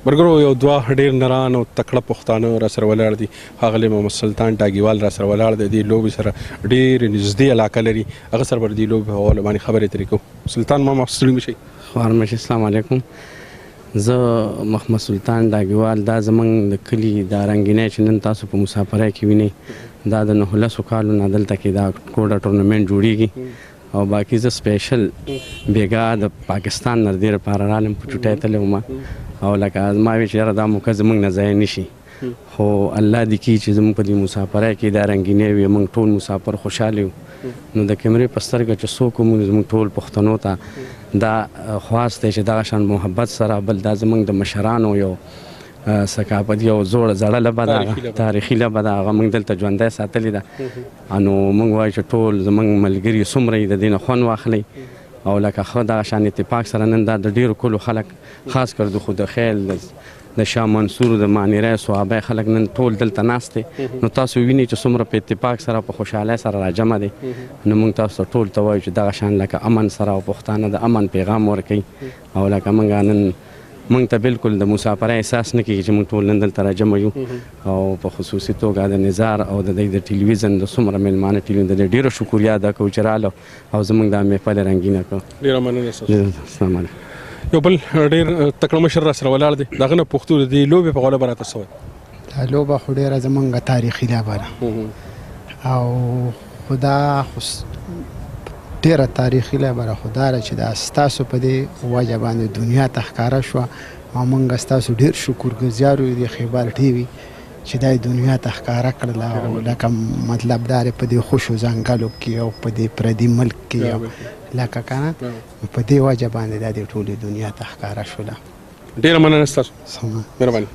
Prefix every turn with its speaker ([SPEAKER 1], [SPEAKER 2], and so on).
[SPEAKER 1] ملګرو یو دوه ډېر نران او تکړه پښتانه را سره ولاړ دي. ښاغلی محمد سلطان ټاګیوال را سره ولاړ دی. دې لوبې سره ډېرې نږدې علاقه لري. هغه سره به د دې لوبې په حواله باندې خبرې اترې کوو. سلطان ماما ستړي مه شئ.
[SPEAKER 2] خوارمشي السلام علیکم. زه محمد سلطان ټاګیوال، دا زمونږ د کلي دا رنګینۍ چې نن تاسو په مسافرۍ کې وینئ، دا د 19 کالو نه دلته کې دا کوډه ټورنمنټ جوړیږي او باقي زه سپیشل بیګا د پاکستان نه دې لپاره رالم، په چوټۍ تللی وم او لکه ما وی چې یاره دا موقع زموږ نه ضایع نه شي، خو الله دې کړي چې زموږ په دې مسافرۍ کې دا رنګینۍ وي، موږ ټول مسافر خوشحاله یو. نو د کیمرې په سترګه چې څوک وموږي زموږ ټول پښتنو ته دا خواست دی چې دغه شان محبت سره، بل دا زموږ د مشرانو یو ثقافت یو زړه لبه ده، تاریخي لبه ده، هغه موږ دلته ژوندی ساتلې ده. نو موږ وایو چې ټول زموږ ملګري څومره یې د دې نه خوند واخلئ او لکه ښه دغه شان اتفاق سره نن دا د ډېرو کلو خلک، خاص کر د خو د خیل د شاه منصور د مانیری صحابه خلک نن ټول دلته ناست دي. نو تاسو وینئ چې څومره په اتفاق سره په خوشحالۍ سره راجمع دي. نو موږ تاسو ټول ته وایو چې دغه شان لکه امن سره او پښتانه د امن پیغام ورکوي او لکه موږ نن موږ ته بالکل د مسافرۍ احساس نه کېږي چې موږ ټول نن دلته راجمع یو او په خصوصي توګه د نظار او د دوی د ټلویزیون د څومره میلمانه ټلویزیون د ډېرو شکریه ادا کوو چې راغلو او زموږ دا محفل رنګینه کړو.
[SPEAKER 1] ډېره مننه ستاسو.
[SPEAKER 2] السلام علیکم.
[SPEAKER 1] یو بل ډېر تکړه مشر را سره ولاړ دی. د هغه نه پوښتو د دې لوبې په حواله به راته څه وایي؟
[SPEAKER 3] دا لوبه خو ډېره زموږ تاریخي لوبه ده او خو دا ډېره تاریخي لوبه ده، خو دا ده چې دا ستاسو په دې وجه باندې دنیا ته ښکاره شوه او موږ ستاسو ډېر شکرګزار یو د خیبر ټي وي چې دا دنیا ته ښکاره کړله او لکه مطلب دا دی په دې خوشو ځنګلو کې او په دې پردي ملک کې لکه که نه په دې وجه باندې دا د ټولې دنیا ته ښکاره شوله.
[SPEAKER 1] ډېره مننه ستاسو. مهرباني.